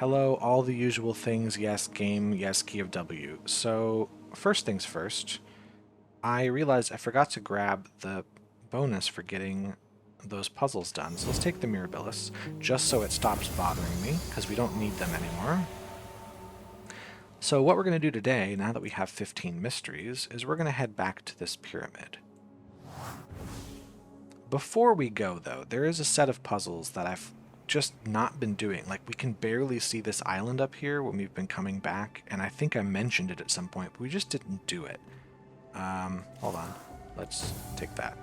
Hello, all the usual things, yes, game, yes, key of W. So, first things first, I realized I forgot to grab the bonus for getting those puzzles done. So let's take the Mirabilis, just so it stops bothering me, because we don't need them anymore. So what we're going to do today, now that we have 15 mysteries, is we're going to head back to this pyramid. Before we go, though, there is a set of puzzles that I've just not been doing. Like, we can barely see this island up here when we've been coming back, and I think I mentioned it at some point, but we just didn't do it. Hold on. Let's take that.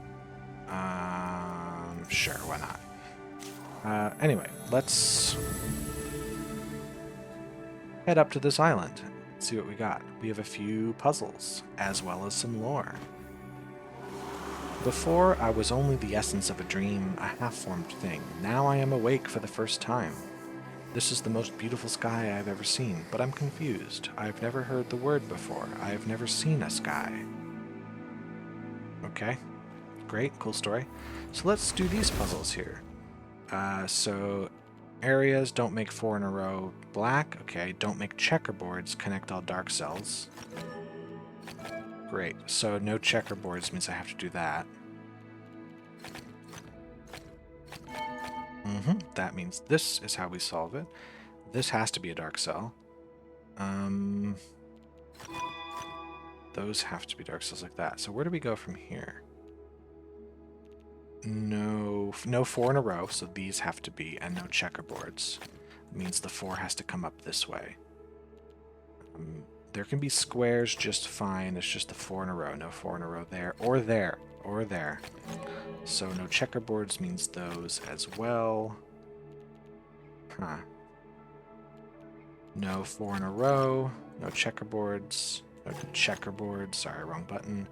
Sure, why not? Anyway, let's head up to this island. See what we got. We have a few puzzles, as well as some lore. Before, I was only the essence of a dream, a half-formed thing. Now I am awake for the first time. This is the most beautiful sky I've ever seen, but I'm confused. I've never heard the word before. I have never seen a sky. Okay, great, cool story. So let's do these puzzles here. So areas, don't make 4 in a row. Black, okay, don't make checkerboards, connect all dark cells. Great, so no checkerboards means I have to do that. That means this is how we solve it. This has to be a dark cell. Those have to be dark cells like that. So where do we go from here? No 4 in a row, so these have to be, and no checkerboards. It means the 4 has to come up this way. There can be squares just fine. It's just the 4 in a row. No 4 in a row there, or there, or there. So no checkerboards means those as well. Huh. No 4 in a row. No checkerboards. No checkerboards. Sorry, wrong button.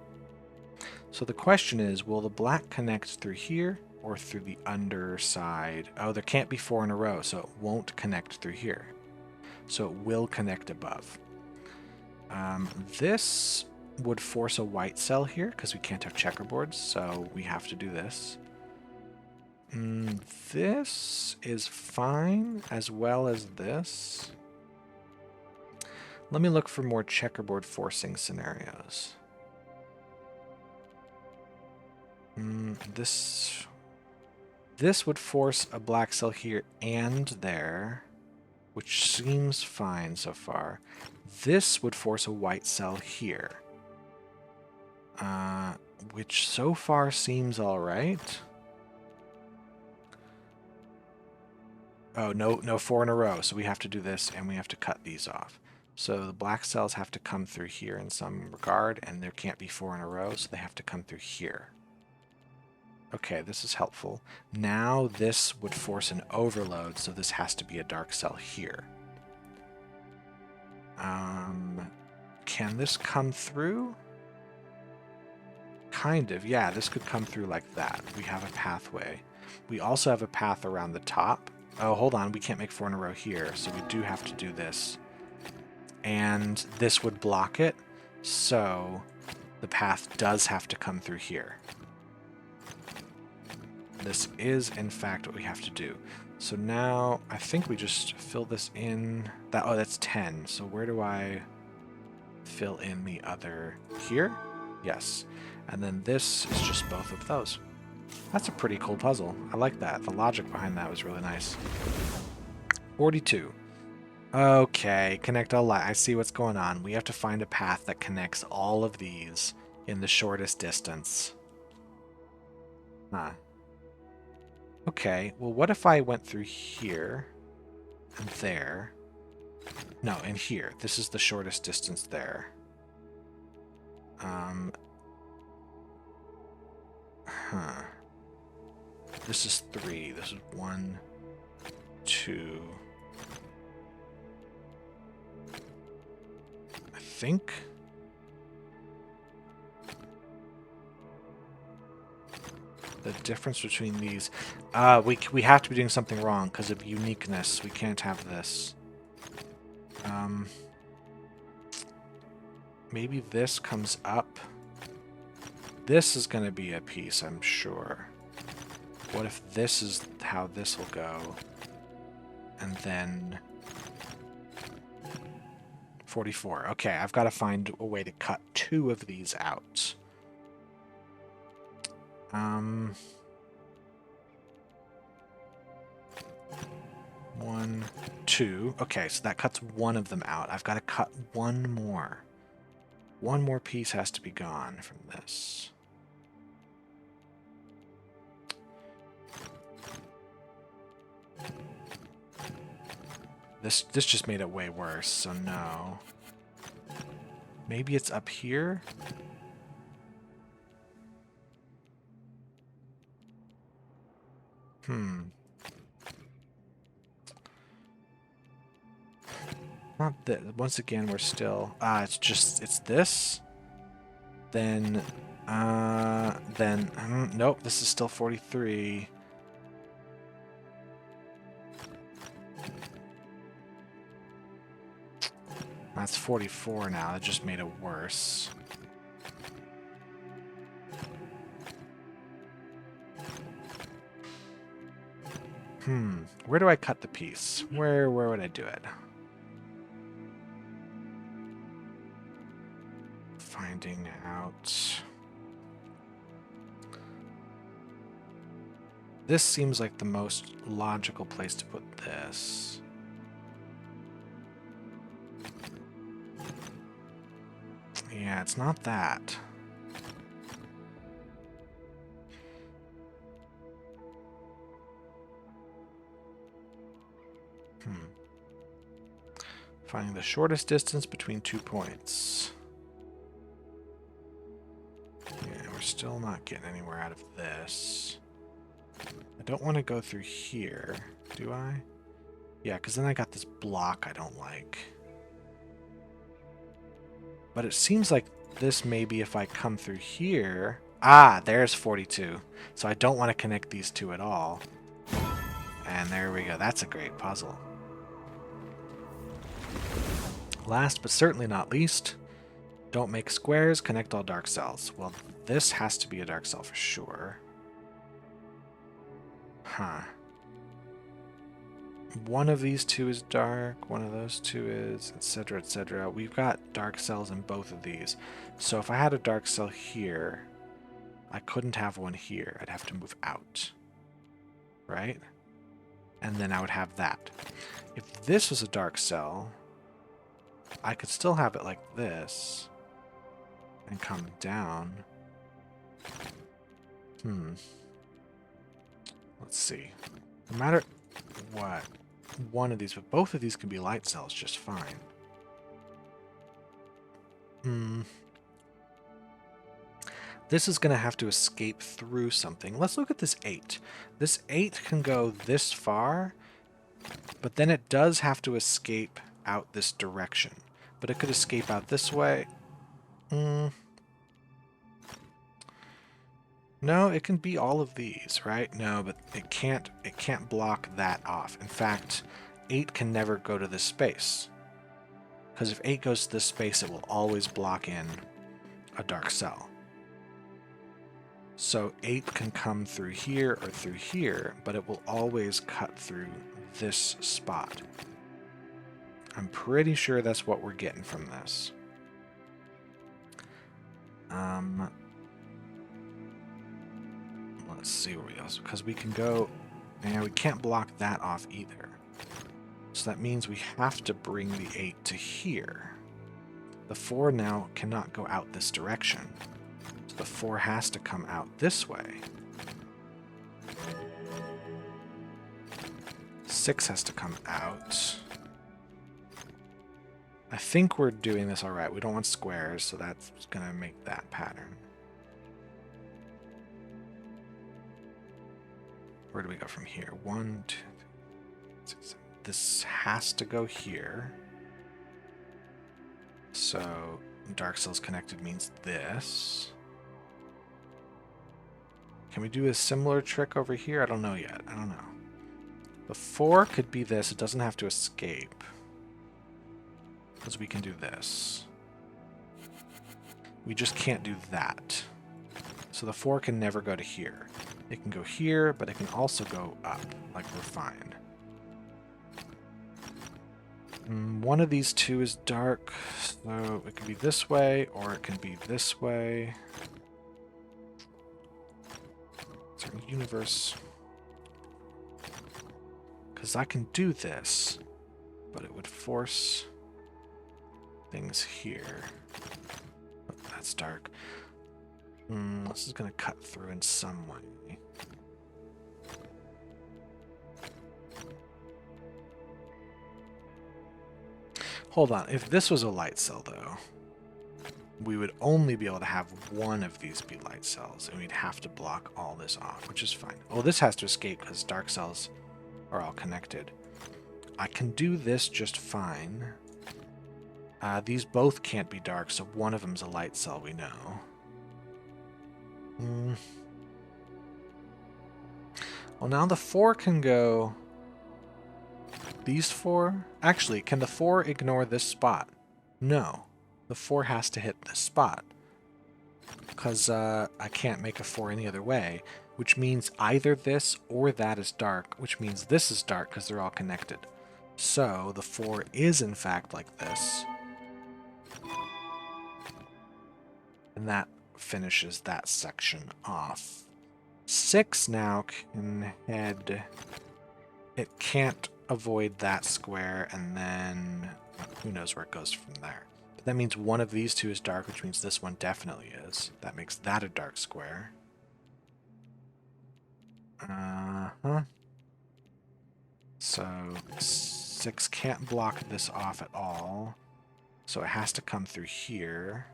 So the question is, will the black connect through here or through the underside? Oh, there can't be 4 in a row, so it won't connect through here. So it will connect above. This would force a white cell here because we can't have checkerboards, so we have to do this. This is fine, as well as this. Let me look for more checkerboard forcing scenarios. This would force a black cell here and there, which seems fine so far. This would force a white cell here, which so far seems alright. Oh, no 4 in a row, so we have to do this, and we have to cut these off. So the black cells have to come through here in some regard, and there can't be 4 in a row, so they have to come through here. Okay, this is helpful. Now this would force an overload, so this has to be a dark cell here. Can this come through? Kind of, yeah, this could come through like that. We have a pathway. We also have a path around the top. Oh, hold on, we can't make 4 in a row here, so we do have to do this. And this would block it, so the path does have to come through here. This is, in fact, what we have to do. So now, I think we just fill this in. Oh, that's 10. So where do I fill in the other? Here? Yes. And then this is just both of those. That's a pretty cool puzzle. I like that. The logic behind that was really nice. 42. Okay, connect all light. I see what's going on. We have to find a path that connects all of these in the shortest distance. Huh. Okay, well, what if I went through here and there? No, in here. This is the shortest distance there. This is 3. This is 1, 2. I think. The difference between these, we have to be doing something wrong because of uniqueness. We can't have this. Maybe this comes up. This is going to be a piece, I'm sure. What if this is how this will go? And then 44. Okay, I've got to find a way to cut 2 of these out. 1, 2. Okay, so that cuts 1 of them out. I've got to cut 1 more. 1 more piece has to be gone from this. This just made it way worse, so no. Maybe it's up here? Not that. Once again, we're still... it's this? Then, nope, this is still 43. That's 44 now. That just made it worse. Where do I cut the piece? Where would I do it? Finding out. This seems like the most logical place to put this. Yeah, it's not that. Finding the shortest distance between 2 points. Yeah, we're still not getting anywhere out of this. I don't want to go through here, do I? Yeah, because then I got this block I don't like. But it seems like this maybe if I come through here... Ah, there's 42. So I don't want to connect these 2 at all. And there we go. That's a great puzzle. Last but certainly not least, don't make squares, connect all dark cells. Well, this has to be a dark cell for sure. Huh. One of these 2 is dark, one of those 2 is, etc., etc. We've got dark cells in both of these. So if I had a dark cell here, I couldn't have one here. I'd have to move out. Right? And then I would have that. If this was a dark cell, I could still have it like this and come down. Let's see. No matter what, one of these, but both of these can be light cells just fine. This is going to have to escape through something. Let's look at this 8. This 8 can go this far, but then it does have to escape out this direction. But it could escape out this way. No, it can be all of these, right? No, but it can't block that off. In fact, 8 can never go to this space. Because if 8 goes to this space, it will always block in a dark cell. So 8 can come through here or through here, but it will always cut through this spot. I'm pretty sure that's what we're getting from this. Let's see where we go. Because we can go... And we can't block that off either. So that means we have to bring the 8 to here. The 4 now cannot go out this direction. So the 4 has to come out this way. 6 has to come out. I think we're doing this all right. We don't want squares, so that's going to make that pattern. Where do we go from here? 1, 2, 3, 6, 7. This has to go here. So dark cells connected means this. Can we do a similar trick over here? I don't know yet. I don't know. The 4 could be this. It doesn't have to escape. Because we can do this. We just can't do that. So the 4 can never go to here. It can go here, but it can also go up, like we're fine. One of these two is dark, so it can be this way, or it can be this way. Is there a universe? Because I can do this, but it would force things here. Oh, that's dark. This is going to cut through in some way. Hold on. If this was a light cell, though, we would only be able to have one of these be light cells, and we'd have to block all this off, which is fine. Well, this has to escape because dark cells are all connected. I can do this just fine. These both can't be dark, so one of them's a light cell, we know. Well, now the 4 can go... These 4? Actually, can the 4 ignore this spot? No. The 4 has to hit this spot. Because I can't make a 4 any other way, which means either this or that is dark, which means this is dark because they're all connected. So the 4 is in fact like this. And that finishes that section off. 6 now can head... It can't avoid that square, and then who knows where it goes from there. But that means one of these two is dark, which means this one definitely is. That makes that a dark square. So 6 can't block this off at all. So it has to come through here.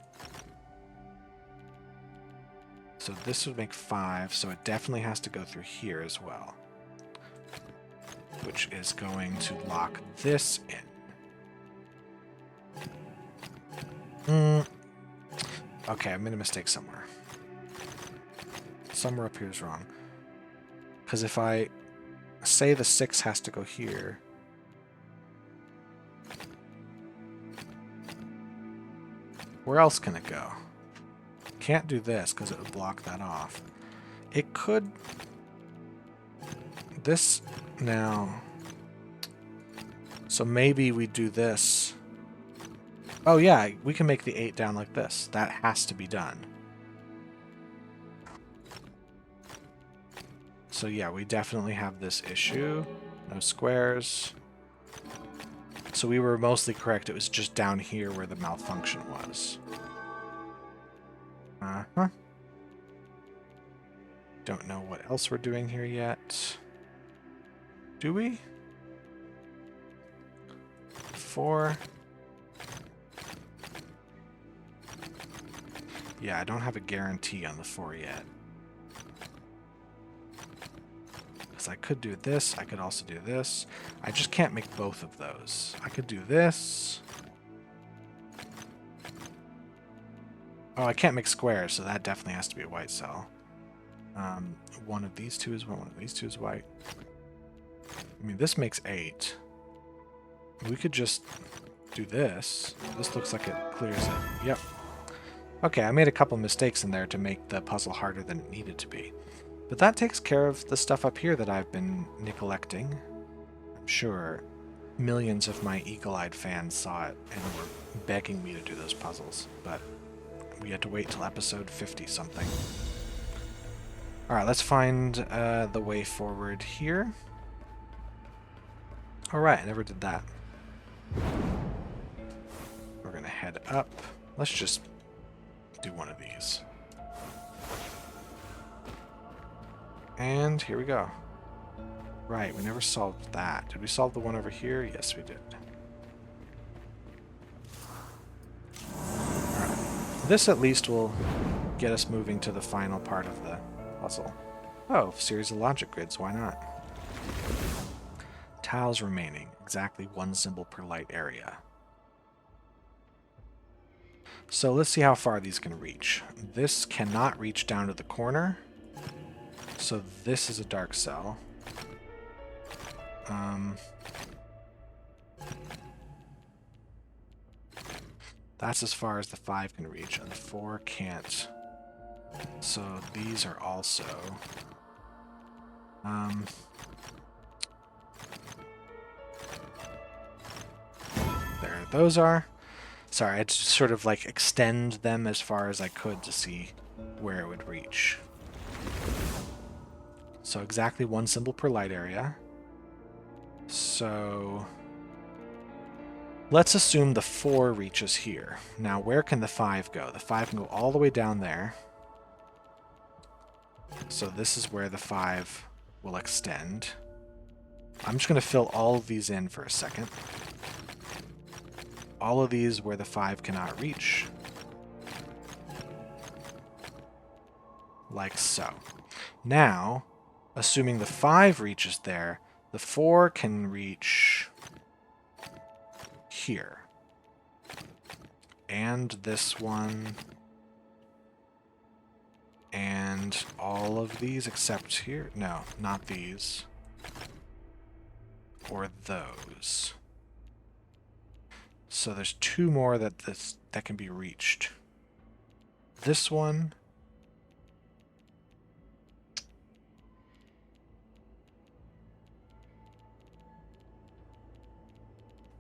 So this would make 5, so it definitely has to go through here as well. Which is going to lock this in. Okay, I made a mistake somewhere. Somewhere up here is wrong. Because if I say the 6 has to go here... Where else can it go? Can't do this because it would block that off. It could... This now... So maybe we do this. Oh yeah, we can make the 8 down like this. That has to be done. So yeah, we definitely have this issue. No squares. So we were mostly correct. It was just down here where the malfunction was. Don't know what else we're doing here yet. Do we? 4. Yeah, I don't have a guarantee on the 4 yet. Because I could do this, I could also do this. I just can't make both of those. I could do this. Oh, I can't make squares, so that definitely has to be a white cell. One of these two is one of these two is white. I mean, this makes 8. We could just do this. This looks like it clears it. Yep. Okay, I made a couple mistakes in there to make the puzzle harder than it needed to be. But that takes care of the stuff up here that I've been neglecting. I'm sure millions of my eagle-eyed fans saw it and were begging me to do those puzzles, but we had to wait till episode 50-something. Alright, let's find the way forward here. Alright, I never did that. We're gonna head up. Let's just do one of these. And here we go. Right, we never solved that. Did we solve the one over here? Yes, we did. Alright. This at least will get us moving to the final part of the puzzle. Oh, series of logic grids, why not? Tiles remaining, exactly 1 symbol per light area. So let's see how far these can reach. This cannot reach down to the corner. So this is a dark cell. That's as far as the 5 can reach, and the 4 can't. So these are also... where those are. Sorry, I had to sort of like extend them as far as I could to see where it would reach. So exactly one symbol per light area. So let's assume the 4 reaches here. Now where can the 5 go? The 5 can go all the way down there. So this is where the 5 will extend. I'm just going to fill all of these in for a second. All of these where the 5 cannot reach. Like so. Now, assuming the 5 reaches there, the 4 can reach here. And this one. And all of these except here. No, not these. Or those. So there's 2 more that can be reached. This one.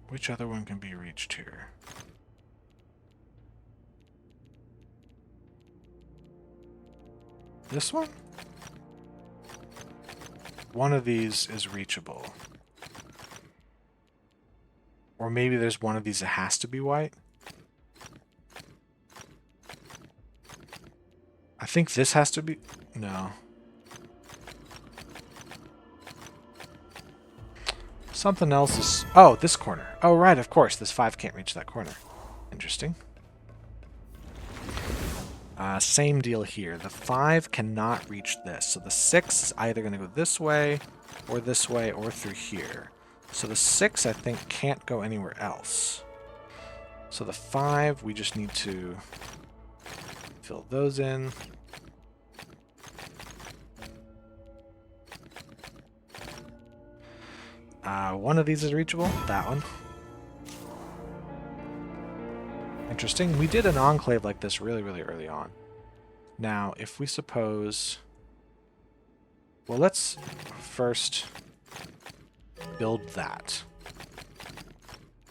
Which other one can be reached here? This one? One of these is reachable. Or maybe there's one of these that has to be white. I think this has to be... No. Something else is... Oh, this corner. Oh, right, of course. This 5 can't reach that corner. Interesting. Same deal here. The 5 cannot reach this. So the 6 is either going to go this way, or through here. So the 6, I think, can't go anywhere else. So the 5, we just need to fill those in. One of these is reachable. That one. Interesting. We did an enclave like this really, really early on. Now, if we suppose... Well, let's first build that.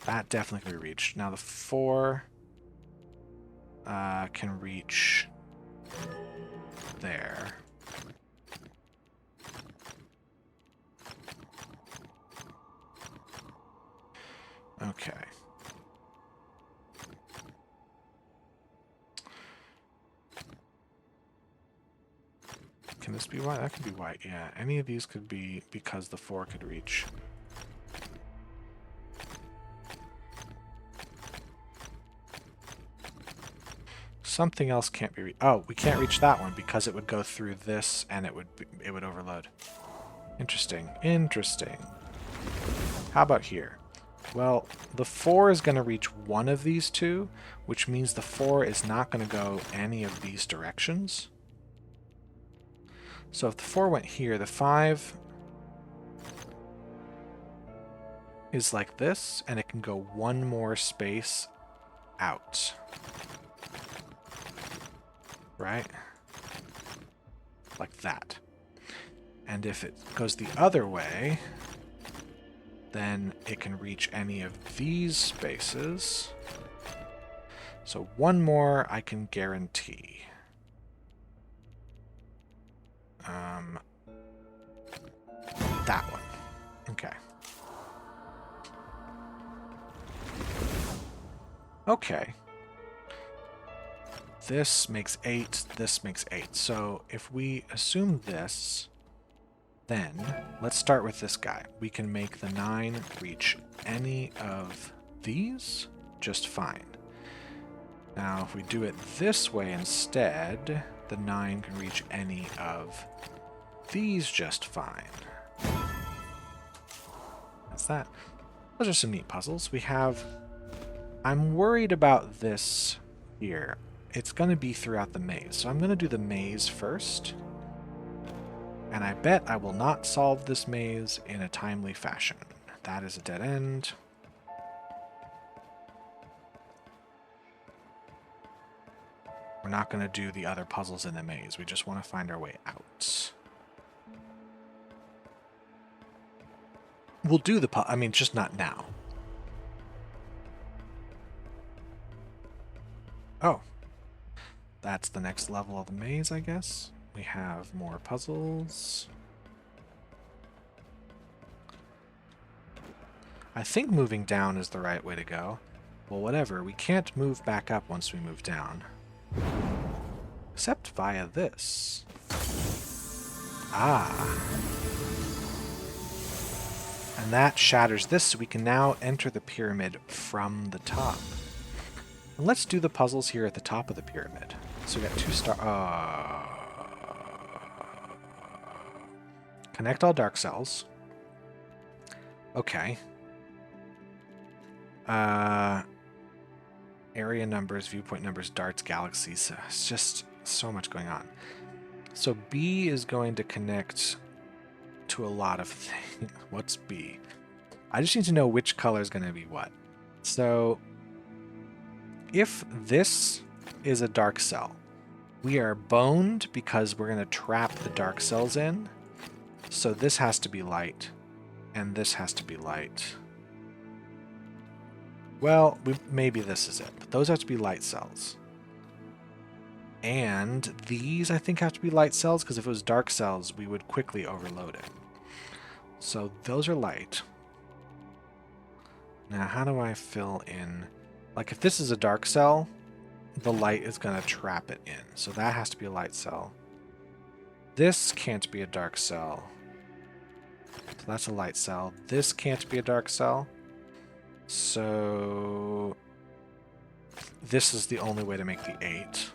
That definitely can be reached. Now the 4 can reach there. Okay. Can this be white? That could be white, yeah. Any of these could be because the 4 could reach. Something else can't be reached. Oh, we can't reach that one because it would go through this and it would overload. Interesting. Interesting. How about here? Well, the 4 is going to reach one of these 2, which means the 4 is not going to go any of these directions. So if the 4 went here, the 5 is like this, and it can go one more space out. Right? Like that. And if it goes the other way, then it can reach any of these spaces. So one more I can guarantee. That one. Okay. Okay. This makes 8, this makes 8. So if we assume this, then let's start with this guy. We can make the 9 reach any of these just fine. Now if we do it this way instead, the 9 can reach any of these just fine. That's that. Those are some neat puzzles. We have... I'm worried about this here. It's going to be throughout the maze. So I'm going to do the maze first. And I bet I will not solve this maze in a timely fashion. That is a dead end. We're not going to do the other puzzles in the maze. We just want to find our way out. We'll do the I mean, just not now. Oh, that's the next level of the maze, I guess. We have more puzzles. I think moving down is the right way to go. Well, whatever. We can't move back up once we move down. Except via this. Ah. And that shatters this, so we can now enter the pyramid from the top. And let's do the puzzles here at the top of the pyramid. So we got 2 star... Connect all dark cells. Okay. Area numbers, viewpoint numbers, darts, galaxies. It's just so much going on. So B is going to connect to a lot of things. What's B? I just need to know which color is going to be what. So if this is a dark cell, we are boned because we're going to trap the dark cells in. So this has to be light, and this has to be light. Well, maybe this is it, but those have to be light cells. And these, I think, have to be light cells, because if it was dark cells, we would quickly overload it. So those are light. Now, how do I fill in? Like, if this is a dark cell, the light is going to trap it in. So that has to be a light cell. This can't be a dark cell. So that's a light cell. This can't be a dark cell. So this is the only way to make the 8.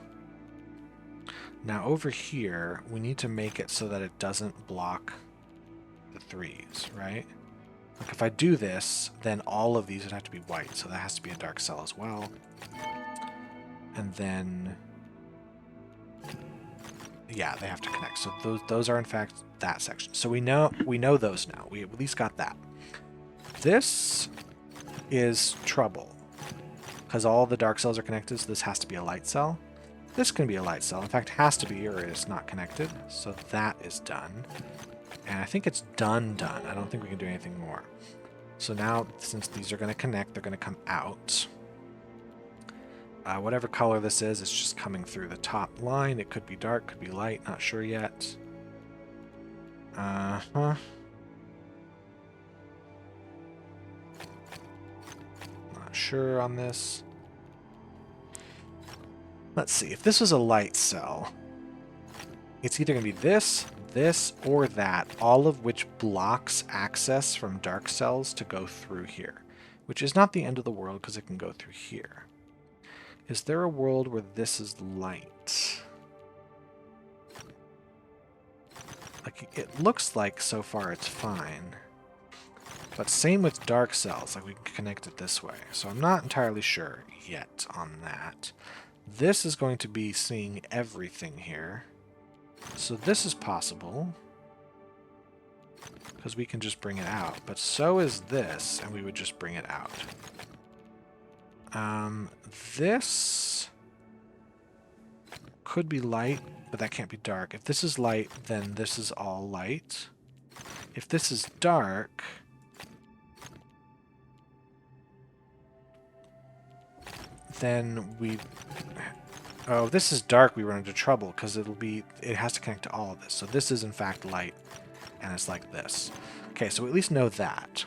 Now over here, we need to make it so that it doesn't block the 3s, right? Like if I do this, then all of these would have to be white, so that has to be a dark cell as well. And then, yeah, they have to connect. So those are in fact that section. So we know those now. We at least got that. This is trouble because all the dark cells are connected, so this has to be a light cell. This can be a light cell. In fact, has to be, or it's not connected. So that is done. And I think it's done. I don't think we can do anything more. So now, since these are going to connect, they're going to come out. Whatever color this is, it's just coming through the top line. It could be dark, could be light, not sure yet. Not sure on this. Let's see. If this was a light cell, it's either going to be this, this, or that, all of which blocks access from dark cells to go through here, which is not the end of the world because it can go through here. Is there a world where this is light? Like, it looks like so far it's fine. But same with dark cells, like we can connect it this way. So I'm not entirely sure yet on that. This is going to be seeing everything here. So this is possible, because we can just bring it out. But so is this, and we would just bring it out. This could be light, but that can't be dark. If this is light, then this is all light. If this is dark, then we... Oh, if this is dark, we run into trouble, because it has to connect to all of this. So this is, in fact, light, and it's like this. Okay, so we at least know that.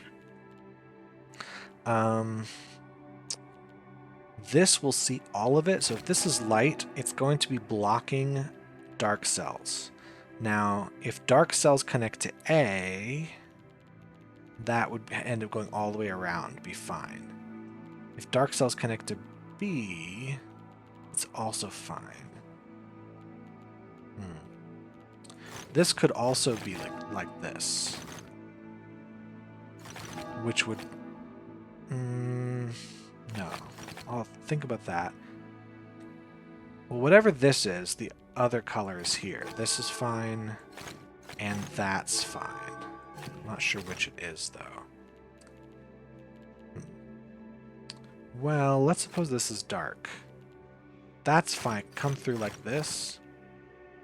This will see all of it. So if this is light, it's going to be blocking dark cells. Now, if dark cells connect to A, that would end up going all the way around, be fine. If dark cells connect to B, it's also fine. This could also be like this, which would... no. I'll think about that. Well, whatever this is, the other color is here. This is fine, and that's fine. I'm not sure which it is, though. Well, let's suppose this is dark. That's fine. Come through like this.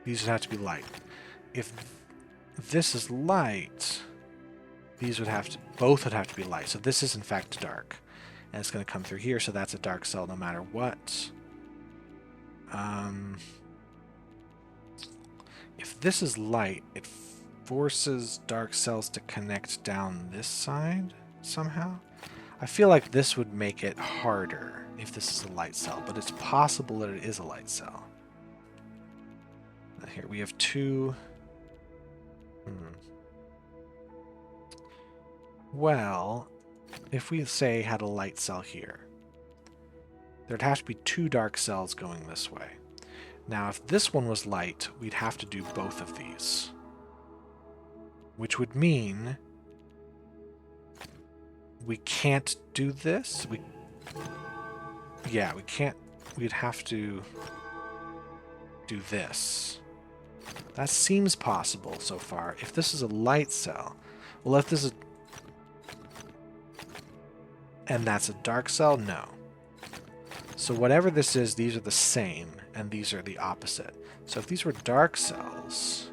These would have to be light. If this is light, these would have to... both would have to be light. So this is, in fact, dark. And it's going to come through here, so that's a dark cell no matter what. If this is light, it forces dark cells to connect down this side somehow. I feel like this would make it harder if this is a light cell, but it's possible that it is a light cell. Here we have two. Well, if we say had a light cell here, there'd have to be two dark cells going this way. Now, if this one was light, we'd have to do both of these, which would mean we can't do this. We can't. We'd have to do this. That seems possible so far. If this is a light cell, well, if this is, and that's a dark cell, no. So whatever this is, these are the same, and these are the opposite. So if these were dark cells,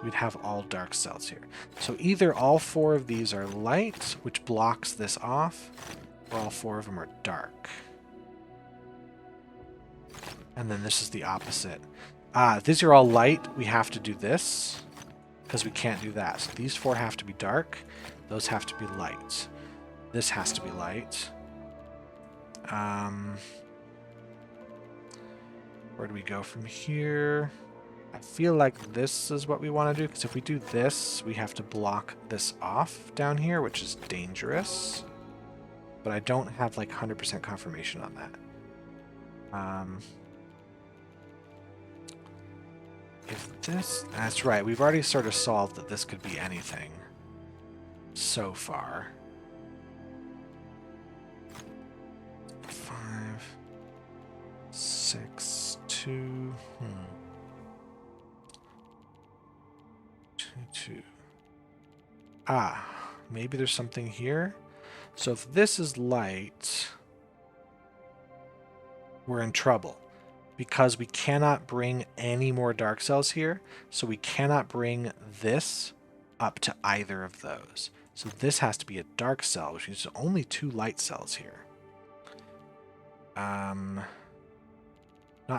we'd have all dark cells here. So either all four of these are light, which blocks this off, or all four of them are dark. And then this is the opposite. If these are all light, we have to do this, because we can't do that. So these four have to be dark. Those have to be light. This has to be light. Where do we go from here? I feel like this is what we want to do, because if we do this, we have to block this off down here, which is dangerous. But I don't have like 100% confirmation on that. If this... That's right, we've already sort of solved that this could be anything so far. 5, 6, 2... 2. Maybe there's something here. So if this is light, we're in trouble because we cannot bring any more dark cells here. So we cannot bring this up to either of those. So this has to be a dark cell, which means there's only 2 light cells here. Not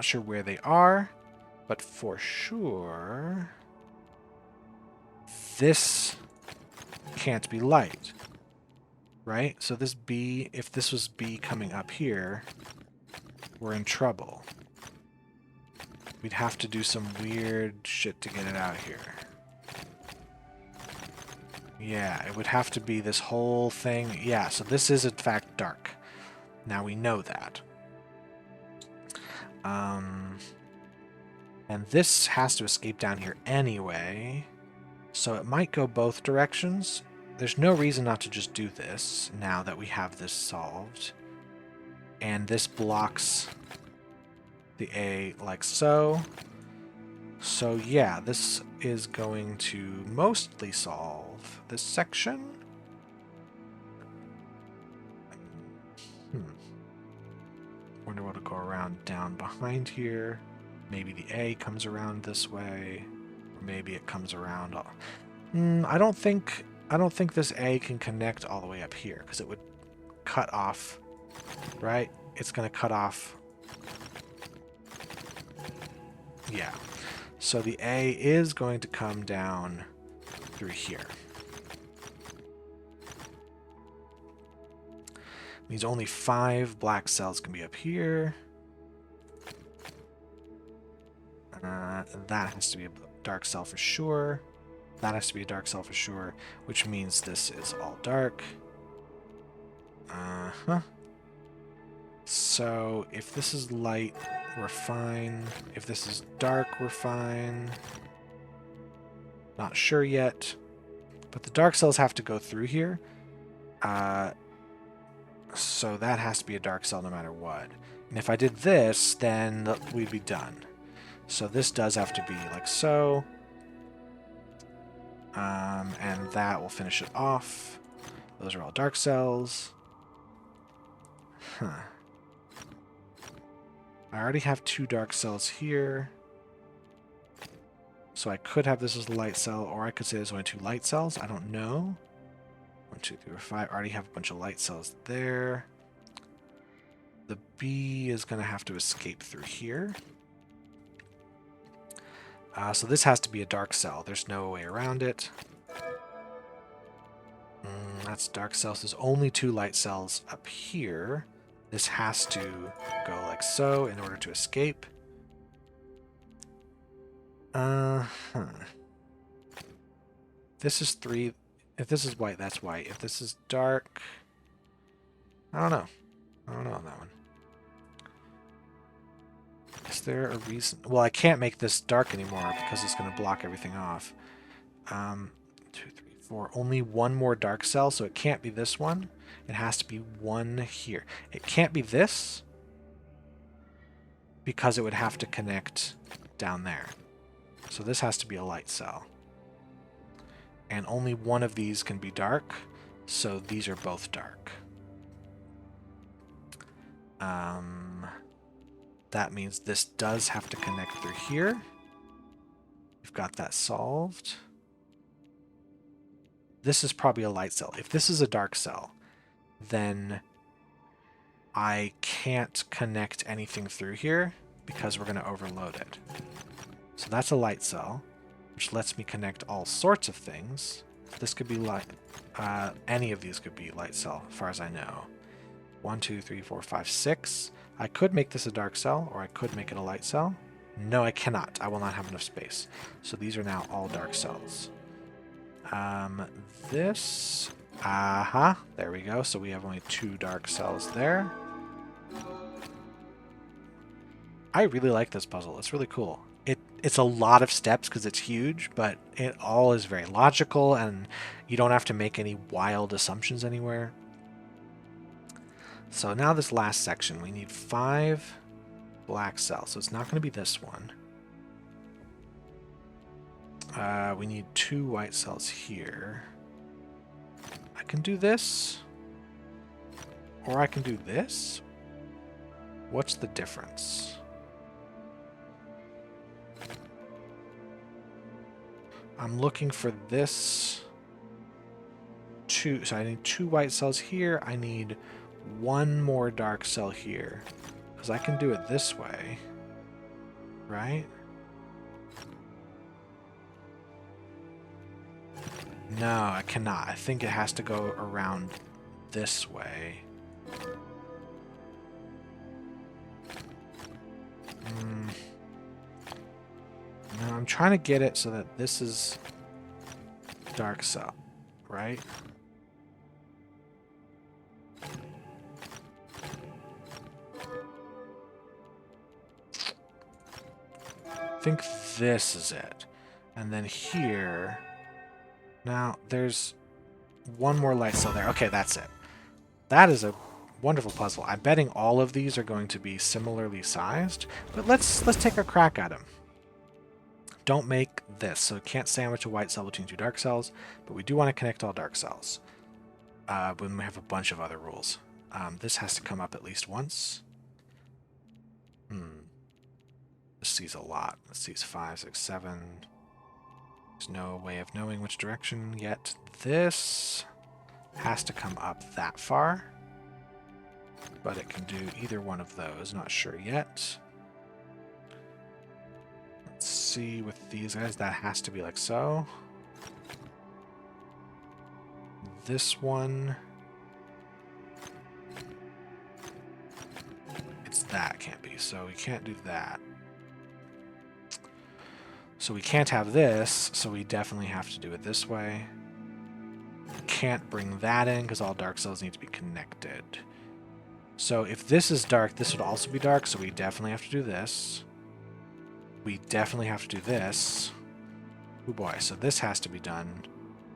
sure where they are, but for sure this can't be light, right? So this B, if this was B coming up here, we're in trouble. We'd have to do some weird shit to get it out here. Yeah, it would have to be this whole thing. Yeah, so this is in fact dark. Now we know that. And this has to escape down here anyway. So it might go both directions. There's no reason not to just do this now that we have this solved. And this blocks the A like so. So yeah, this is going to mostly solve this section. Wonder what'll go around down behind here. Maybe the A comes around this way. Maybe it comes around. I don't think this A can connect all the way up here because it would cut off, right? It's going to cut off. Yeah. So the A is going to come down through here. Means only 5 black cells can be up here. That has to be a dark cell for sure. That has to be a dark cell for sure, which means this is all dark. So if this is light, we're fine. If this is dark, we're fine. Not sure yet. But the dark cells have to go through here. So that has to be a dark cell no matter what. And if I did this, then we'd be done. So this does have to be like so. And that will finish it off. Those are all dark cells. I already have 2 dark cells here. So I could have this as a light cell, or I could say there's only 2 light cells. I don't know. 1, 2, 3, 4, 5. I already have a bunch of light cells there. The B is going to have to escape through here. So this has to be a dark cell. There's no way around it. That's dark cells. There's only 2 light cells up here. This has to go like so in order to escape. This is 3. If this is white, that's white. If this is dark, I don't know. I don't know on that one. Is there a reason? Well, I can't make this dark anymore because it's going to block everything off. 2, 3, 4. Only 1 more dark cell, so it can't be this one. It has to be 1 here. It can't be this because it would have to connect down there. So this has to be a light cell. And only 1 of these can be dark, so these are both dark. That means this does have to connect through here. We've got that solved. This is probably a light cell. If this is a dark cell, then I can't connect anything through here because we're going to overload it. So that's a light cell, which lets me connect all sorts of things. This could be light. Any of these could be light cell, as far as I know. 1, 2, 3, 4, 5, 6. I could make this a dark cell, or I could make it a light cell. No, I cannot. I will not have enough space. So these are now all dark cells. This... there we go. So we have only 2 dark cells there. I really like this puzzle. It's really cool. It's a lot of steps because it's huge, but it all is very logical, and you don't have to make any wild assumptions anywhere. So now this last section, we need 5 black cells. So it's not going to be this one. We need 2 white cells here. I can do this. Or I can do this. What's the difference? I'm looking for this 2. So I need 2 white cells here. I need 1 more dark cell here. Because I can do it this way. Right? No, I cannot. I think it has to go around this way. No, I'm trying to get it so that this is dark cell, right? I think this is it. And then here... Now, there's 1 more light cell there. Okay, that's it. That is a wonderful puzzle. I'm betting all of these are going to be similarly sized, but let's take a crack at them. Don't make this, so can't sandwich a white cell between 2 dark cells, but we do want to connect all dark cells. When we have a bunch of other rules. This has to come up at least once. This sees a lot. This sees 5, 6, 7... There's no way of knowing which direction yet. This has to come up that far. But it can do either one of those. Not sure yet. Let's see with these guys. That has to be like so. This one... It's that can't be. So we can't do that. So we can't have this, so we definitely have to do it this way. Can't bring that in because all dark cells need to be connected. So if this is dark, this would also be dark, so we definitely have to do this. We definitely have to do this. Oh boy, so this has to be done,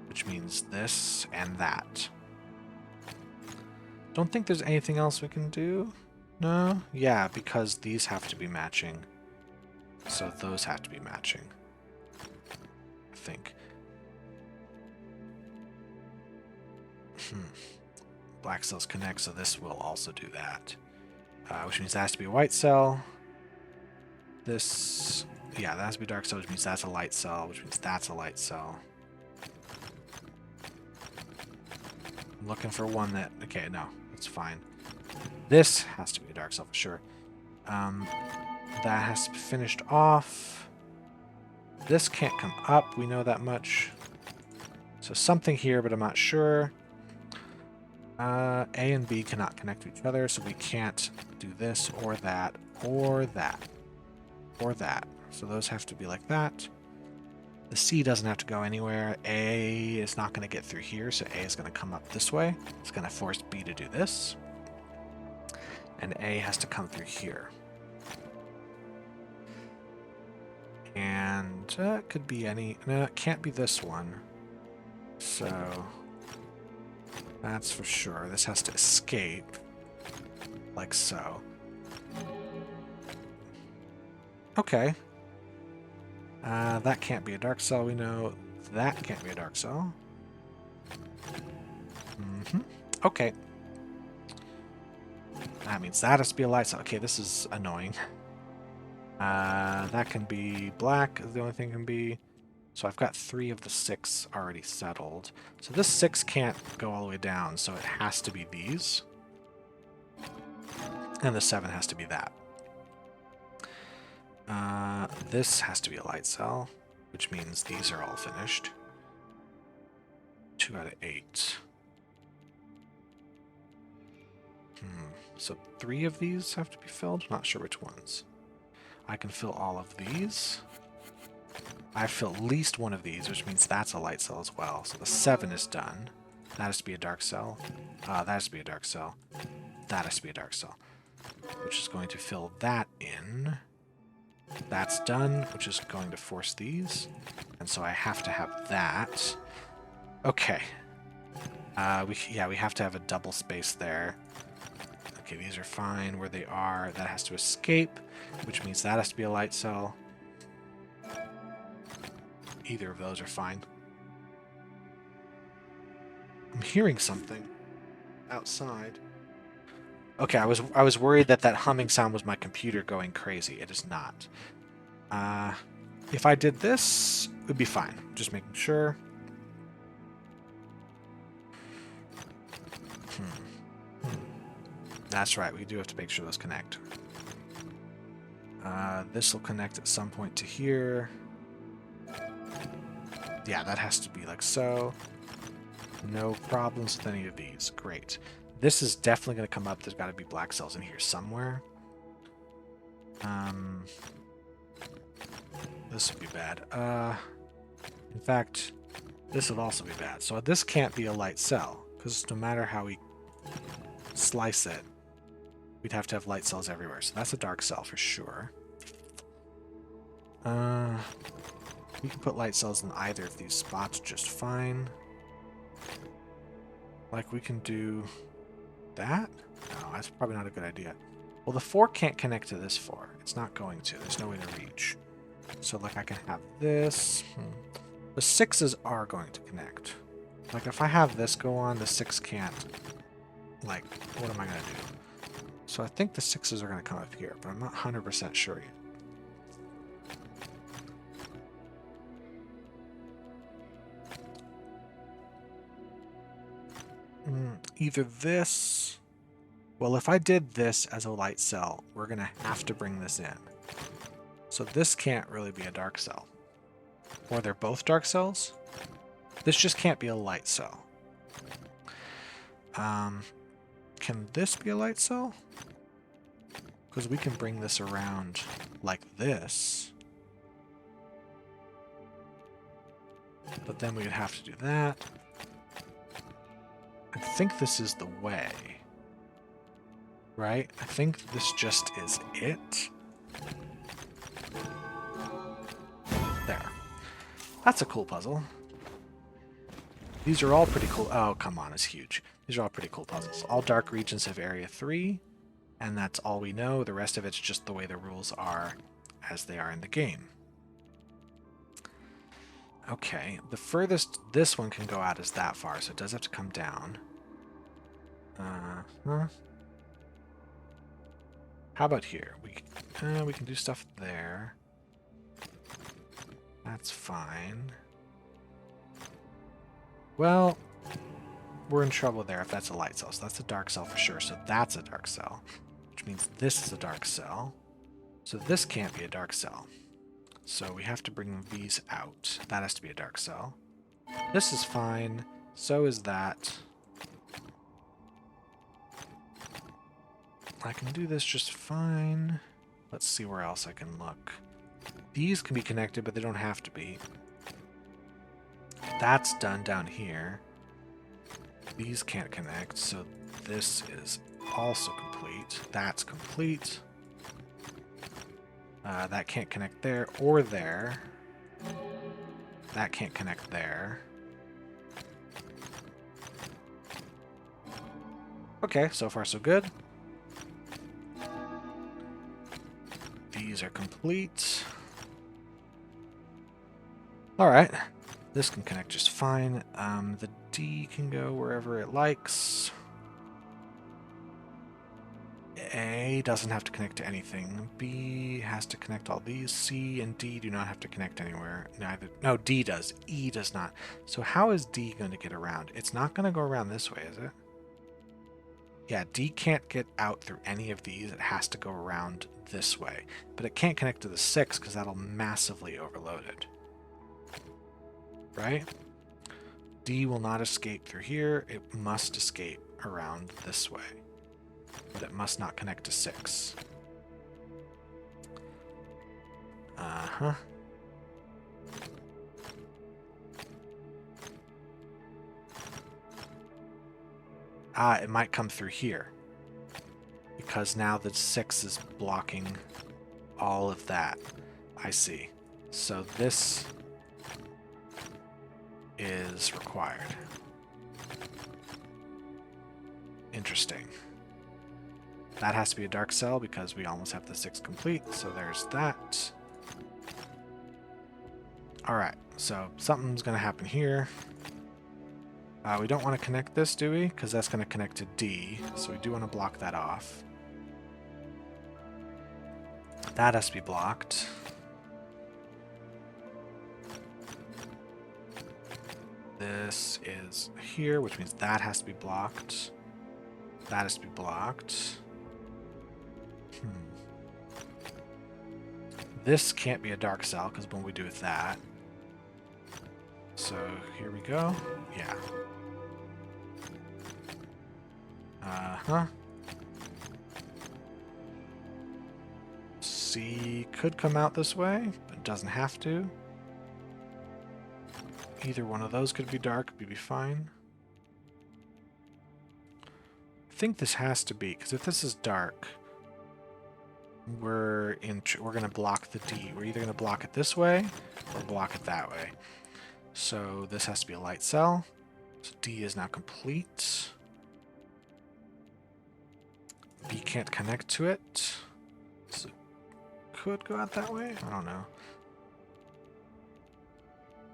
which means this and that. Don't think there's anything else we can do. No? Yeah, because these have to be matching. So those have to be matching. I think. Black cells connect, so this will also do that. Which means that has to be a white cell. This, yeah, that has to be dark cell, which means that's a light cell, which means that's a light cell. I'm looking for one that... Okay, no, that's fine. This has to be a dark cell for sure. That has to be finished off. This can't come up, we know that much. So something here, but I'm not sure. A and B cannot connect to each other, so we can't do this or that or that or that. So those have to be like that. The C doesn't have to go anywhere. A is not going to get through here, so A is going to come up this way. It's going to force B to do this. And A has to come through here. And it could be any... No, it can't be this one. So... That's for sure. This has to escape. Like so. Okay. That can't be a dark cell, we know. That can't be a dark cell. Okay. That means that has to be a light cell. Okay, this is annoying. That can be black, is the only thing it can be. So I've got 3 of the 6 already settled. So this 6 can't go all the way down, so it has to be these. And the 7 has to be that. This has to be a light cell, which means these are all finished. 2 out of 8. So 3 of these have to be filled? Not sure which ones. I can fill all of these. I fill at least one of these, which means that's a light cell as well. So the 7 is done. That has to be a dark cell. That has to be a dark cell. That has to be a dark cell. Which is going to fill that in. That's done, which is going to force these. And so I have to have that. Okay. We have to have a double space there. Okay, these are fine where they are. That has to escape, which means that has to be a light cell. Either of those are fine. I'm hearing something outside. Okay, I was worried that humming sound was my computer going crazy. It is not. If I did this, it would be fine. Just making sure. That's right, we do have to make sure those connect. This will connect at some point to here. Yeah, that has to be like so. No problems with any of these. Great. This is definitely going to come up. There's got to be black cells in here somewhere. This would be bad. In fact, this would also be bad. So this can't be a light cell, because no matter how we slice it, we'd have to have light cells everywhere. So that's a dark cell for sure. We can put light cells in either of these spots just fine. Like we can do that? No, that's probably not a good idea. Well, the 4 can't connect to this 4. It's not going to. There's no way to reach. So like I can have this. The 6s are going to connect. Like if I have this go on, the 6 can't. Like, what am I going to do? So I think the 6s are going to come up here, but I'm not 100% sure yet. Either this... Well, if I did this as a light cell, we're going to have to bring this in. So this can't really be a dark cell. Or they're both dark cells? This just can't be a light cell. Can this be a light cell? Because we can bring this around like this. But then we would have to do that. I think this is the way. Right? I think this just is it. There. That's a cool puzzle. These are all pretty cool. Oh, come on, it's huge. These are all pretty cool puzzles. All dark regions have area 3, and that's all we know. The rest of it's just the way the rules are as they are in the game. Okay, the furthest this one can go out is that far, so it does have to come down. How about here? We can do stuff there. That's fine. Well, we're in trouble there if that's a light cell. So that's a dark cell for sure. So that's a dark cell, which means this is a dark cell. So this can't be a dark cell. So we have to bring these out. That has to be a dark cell. This is fine. So is that. I can do this just fine. Let's see where else I can look. These can be connected, but they don't have to be. That's done down here. These can't connect, so this is also complete. That's complete. That can't connect there or there. That can't connect there. Okay, so far so good. These are complete. Alright, this can connect just fine. The D can go wherever it likes. A doesn't have to connect to anything. B has to connect all these. C and D do not have to connect anywhere. Neither. No, D does. E does not. So how is D going to get around? It's not going to go around this way, is it? Yeah, D can't get out through any of these. It has to go around this way. But it can't connect to the 6 because that'll massively overload it. Right? D will not escape through here. It must escape around this way. But it must not connect to 6. Uh-huh. It might come through here. Because now the 6 is blocking all of that. I see. So this is required. Interesting. That has to be a dark cell because we almost have the 6 complete, so there's that. Alright, so something's going to happen here. We don't want to connect this, do we? Because that's going to connect to D, so we do want to block that off. That has to be blocked. This is here, which means that has to be blocked. That has to be blocked. This can't be a dark cell, because when we do with that. So here we go. Yeah. Uh-huh. C could come out this way, but it doesn't have to. Either one of those could be dark, would be fine. I think this has to be, because if this is dark, we're going to block the D. We're either going to block it this way or block it that way. So this has to be a light cell. So D is now complete. B can't connect to it. So it could go out that way? I don't know.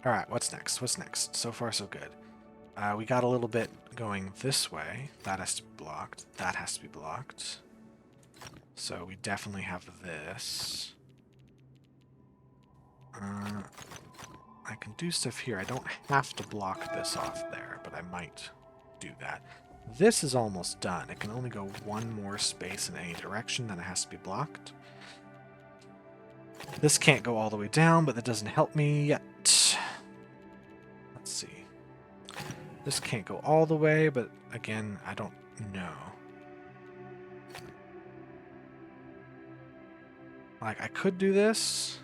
Alright, what's next? What's next? So far, so good. We got a little bit going this way. That has to be blocked. That has to be blocked. So we definitely have this. I can do stuff here. I don't have to block this off there, but I might do that. This is almost done. It can only go one more space in any direction, then it has to be blocked. This can't go all the way down, but that doesn't help me yet. Let's see. This can't go all the way, but again, I don't know. Like, I could do this.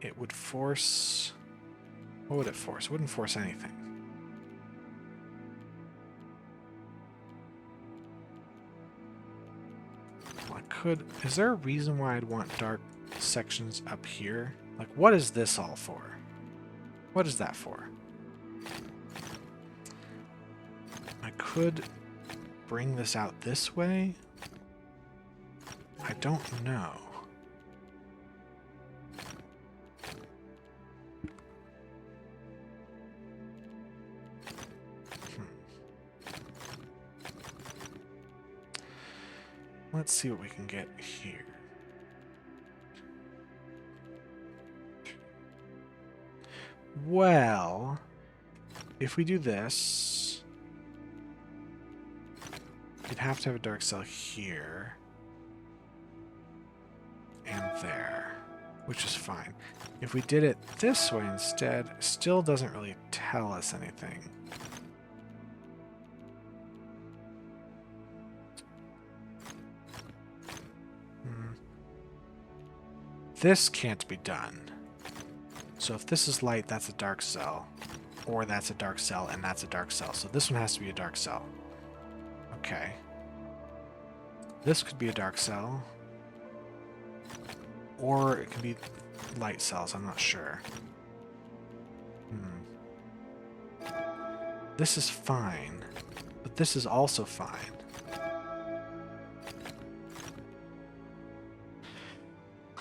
It would force... What would it force? It wouldn't force anything. Well, I could... Is there a reason why I'd want dark sections up here? Like, what is this all for? What is that for? I could bring this out this way. I don't know. Let's see what we can get here. Well, if we do this, you'd have to have a dark cell here and there, which is fine. If we did it this way instead, it still doesn't really tell us anything. This can't be done. So if this is light, that's a dark cell. Or that's a dark cell, and that's a dark cell. So this one has to be a dark cell. Okay. This could be a dark cell. Or it could be light cells, I'm not sure. This is fine. But this is also fine.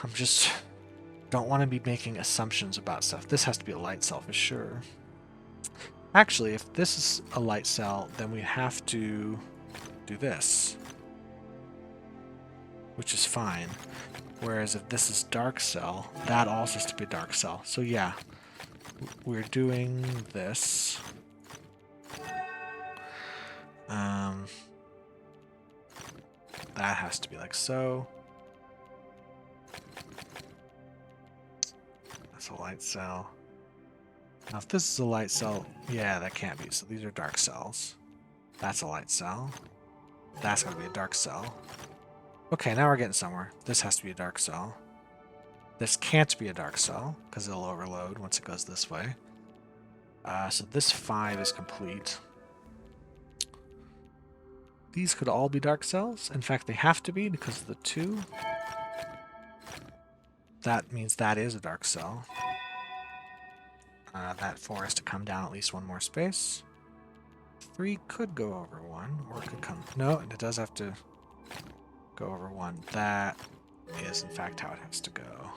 I'm just don't want to be making assumptions about stuff. This has to be a light cell for sure. Actually, if this is a light cell, then we have to do this, which is fine. Whereas if this is dark cell, that also has to be a dark cell. So yeah, we're doing this. That has to be like so. That's a light cell. Now if this is a light cell, yeah, that can't be. So these are dark cells. That's a light cell. That's going to be a dark cell. Okay, now we're getting somewhere. This has to be a dark cell. This can't be a dark cell, because it'll overload once it goes this way. So this 5 is complete. These could all be dark cells. In fact, they have to be because of the 2. That means that is a dark cell. That 4 has to come down at least one more space. 3 could go over 1, or it could come... No, it does have to go over 1. That is, in fact, how it has to go.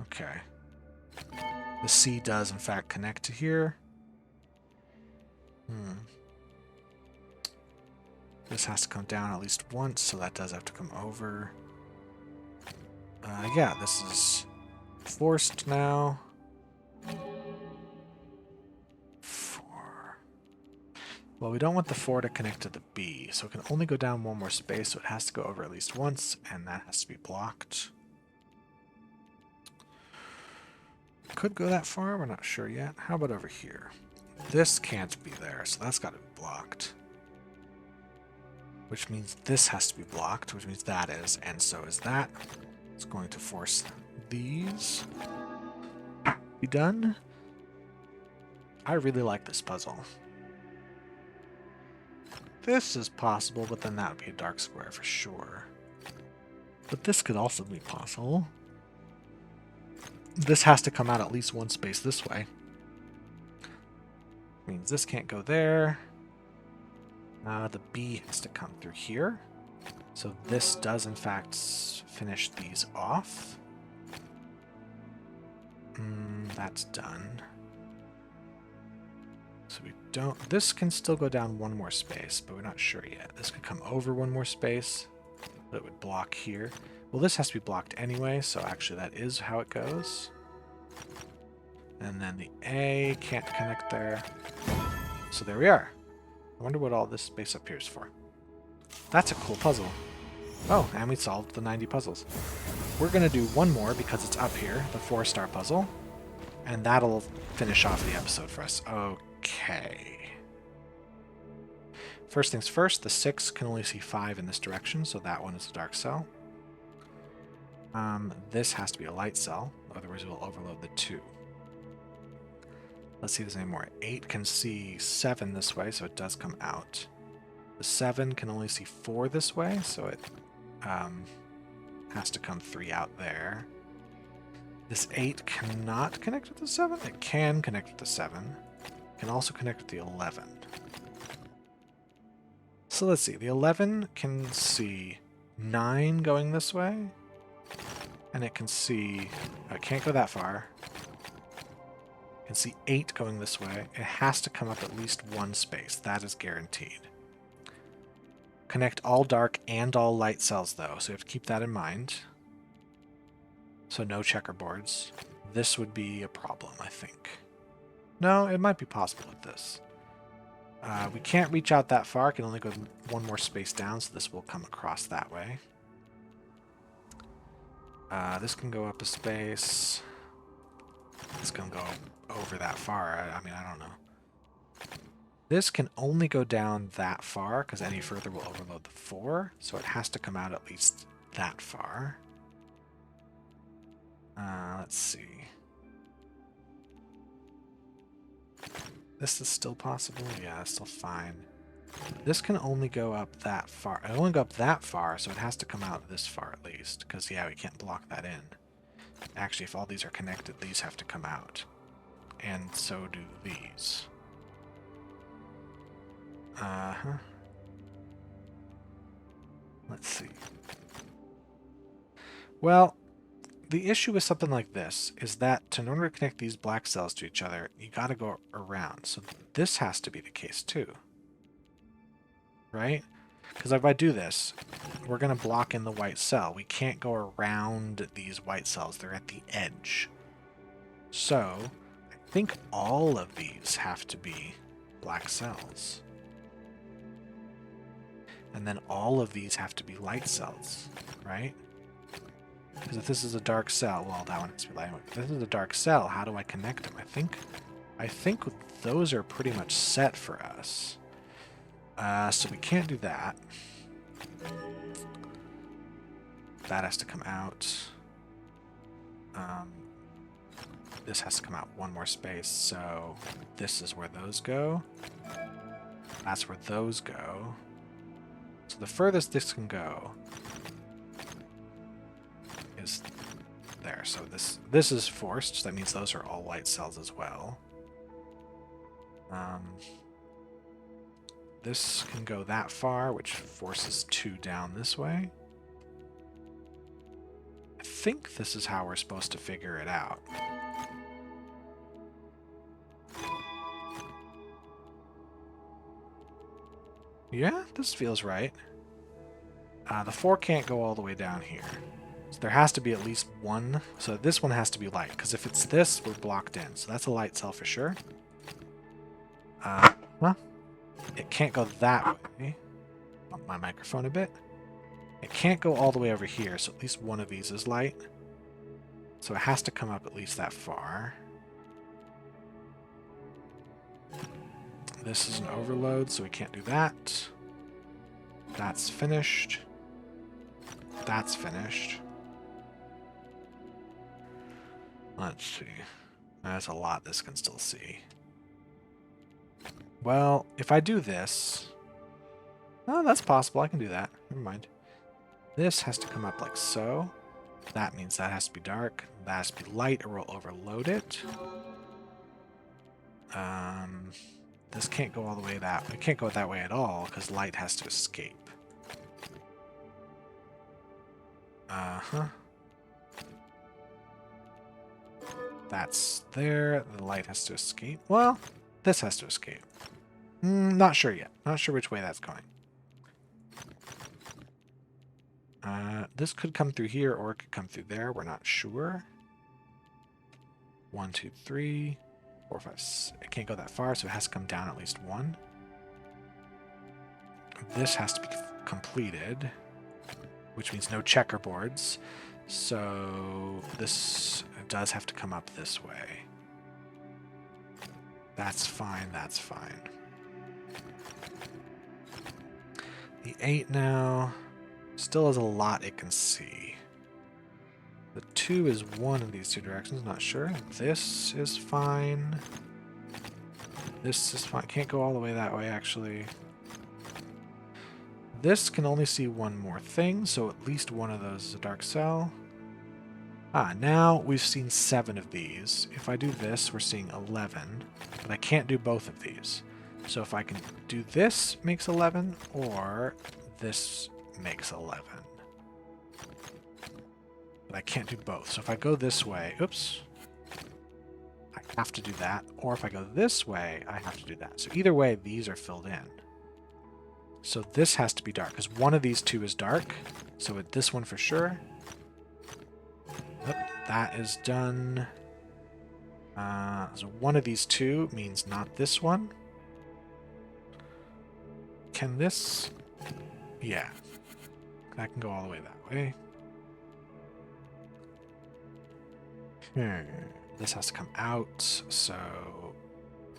Okay. The C does, in fact, connect to here. This has to come down at least once, so that does have to come over. Yeah, this is forced now. 4. Well, we don't want the 4 to connect to the B, so it can only go down one more space, so it has to go over at least once, and that has to be blocked. Could go that far, we're not sure yet. How about over here? This can't be there, so that's got to be blocked. Which means this has to be blocked, which means that is, and so is that. It's going to force these to be done. I really like this puzzle. This is possible, but then that would be a dark square for sure. But this could also be possible. This has to come out at least one space this way. Means this can't go there. The B has to come through here. So this does in fact finish these off. That's done. So we don't... This can still go down one more space, but we're not sure yet. This could come over one more space, but it would block here. Well, this has to be blocked anyway, so actually that is how it goes. And then the A can't connect there. So there we are. I wonder what all this space up here is for. That's a cool puzzle. Oh, and we solved the 90 puzzles. We're going to do one more because it's up here, the 4-star puzzle. And that'll finish off the episode for us. Okay. First things first, the 6 can only see 5 in this direction, so that one is a dark cell. This has to be a light cell, otherwise we'll overload the 2. Let's see if there's any more. 8 can see 7 this way, so it does come out. The 7 can only see 4 this way, so it has to come 3 out there. This 8 cannot connect with the 7. It can connect with the 7. It can also connect with the 11. So let's see. The 11 can see 9 going this way. And it can see... it can't go that far. It can see 8 going this way. It has to come up at least one space. That is guaranteed. Connect all dark and all light cells, though, so you have to keep that in mind. So no checkerboards. this would be a problem, I think. No, it might be possible with this. We can't reach out that far. I can only go one more space down, so this will come across that way. This can go up a space. This can go over that far. I mean, I don't know. This can only go down that far, because any further will overload the 4, so it has to come out at least that far. Let's see. This is still possible? Yeah, it's still fine. This can only go up that far. It only go up that far, so it has to come out this far at least, because, yeah, we can't block that in. Actually, if all these are connected, these have to come out. And so do these. Let's see. Well, the issue with something like this is that in order to connect these black cells to each other, you gotta go around. So this has to be the case too. Right? Because if I do this, we're gonna block in the white cell. We can't go around these white cells. They're at the edge. So I think all of these have to be black cells. And then all of these have to be light cells, right? Because if this is a dark cell, well, that one has to be light. If this is a dark cell, how do I connect them? I think those are pretty much set for us. So we can't do that. That has to come out. This has to come out one more space, so this is where those go. That's where those go. So the furthest this can go is there. So this is forced, so that means those are all light cells as well. This can go that far, which forces 2 down this way. I think this is how we're supposed to figure it out. Yeah, this feels right. The 4 can't go all the way down here. So there has to be at least one. So this one has to be light, because if it's this, we're blocked in. So that's a light cell for sure. Well, it can't go that way. Bump my microphone a bit. It can't go all the way over here, so at least one of these is light. So it has to come up at least that far. This is an overload, so we can't do that. That's finished. That's finished. Let's see. That's a lot this can still see. Well, if I do this... Oh, that's possible. I can do that. Never mind. This has to come up like so. That means that has to be dark. That has to be light, or we'll overload it. This can't go all the way that way. It can't go that way at all, because light has to escape. That's there. The light has to escape. Well, this has to escape. Not sure yet. Not sure which way that's going. This could come through here, or it could come through there. We're not sure. 1, 2, 3, 4, 5, 6. It can't go that far, so it has to come down at least 1. This has to be completed, which means no checkerboards. So this does have to come up this way. That's fine, that's fine. The 8 now still has a lot it can see. The 2 is one of these two directions, not sure. This is fine. This is fine. Can't go all the way that way, actually. This can only see one more thing, so at least one of those is a dark cell. Now we've seen 7 of these. If I do this, we're seeing 11, but I can't do both of these. So if I can do this, makes 11, or this makes 11. But I can't do both. So if I go this way, oops, I have to do that. Or if I go this way, I have to do that. So either way, these are filled in. So this has to be dark, because one of these 2 is dark. So with this one for sure. That is done. So one of these two means not this one. Can this? Yeah. That can go all the way that way. This has to come out, so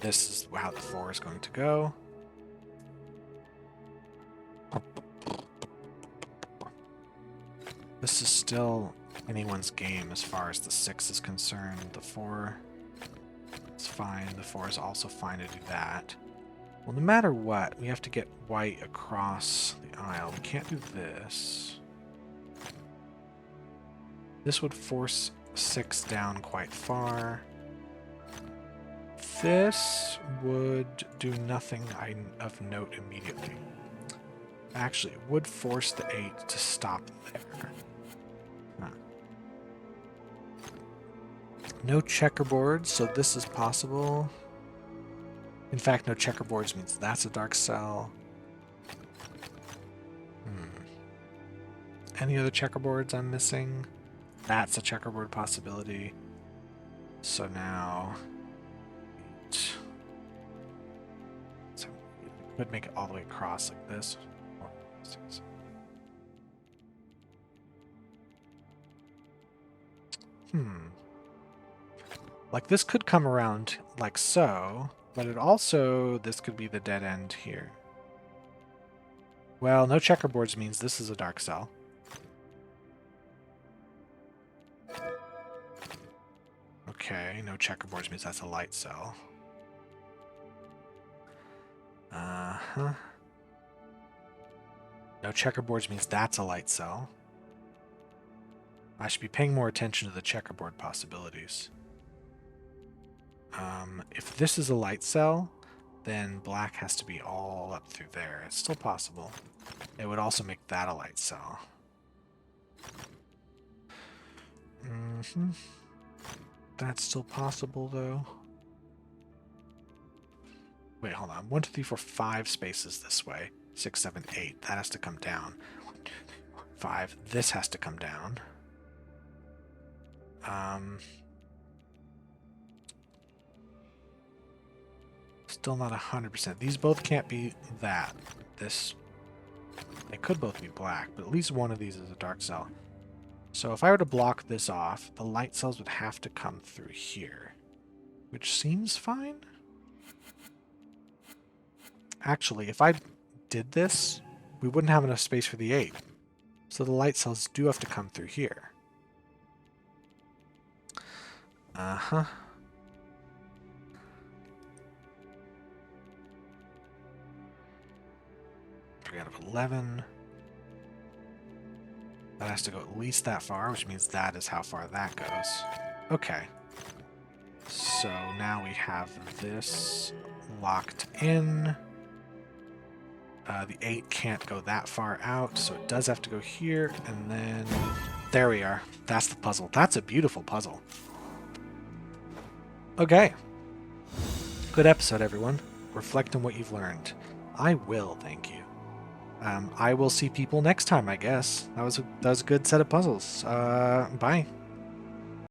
this is how the 4 is going to go. This is still anyone's game as far as the 6 is concerned. The 4 is fine. The 4 is also fine to do that. Well, no matter what, we have to get white across the aisle. We can't do this. This would force 6 down quite far. This would do nothing of note immediately. Actually, it would force the 8 to stop there. Huh. No checkerboards, so this is possible. In fact, no checkerboards means that's a dark cell. Any other checkerboards I'm missing? That's a checkerboard possibility. So now... So we could make it all the way across like this. Like this could come around like so, but it also, this could be the dead end here. Well, no checkerboards means this is a dark cell. Okay, no checkerboards means that's a light cell. Uh-huh. No checkerboards means that's a light cell. I should be paying more attention to the checkerboard possibilities. If this is a light cell, then black has to be all up through there. It's still possible. It would also make that a light cell. That's still possible, though. Wait, hold on. 1, 2, 3, 4, 5 spaces this way. 6, 7, 8. That has to come down. 1, 2, 3, 4, 5. This has to come down. Still not 100%. These both can't be that. This... They could both be black, but at least one of these is a dark cell. So if I were to block this off, the light cells would have to come through here. Which seems fine. Actually, if I did this, we wouldn't have enough space for the 8. So the light cells do have to come through here. Uh-huh. 3 out of 11. That has to go at least that far, which means that is how far that goes. Okay. So now we have this locked in. The 8 can't go that far out, so it does have to go here, and then... There we are. That's the puzzle. That's a beautiful puzzle. Okay. Good episode, everyone. Reflect on what you've learned. I will, thank you. I will see people next time, I guess. That was a good set of puzzles. Bye.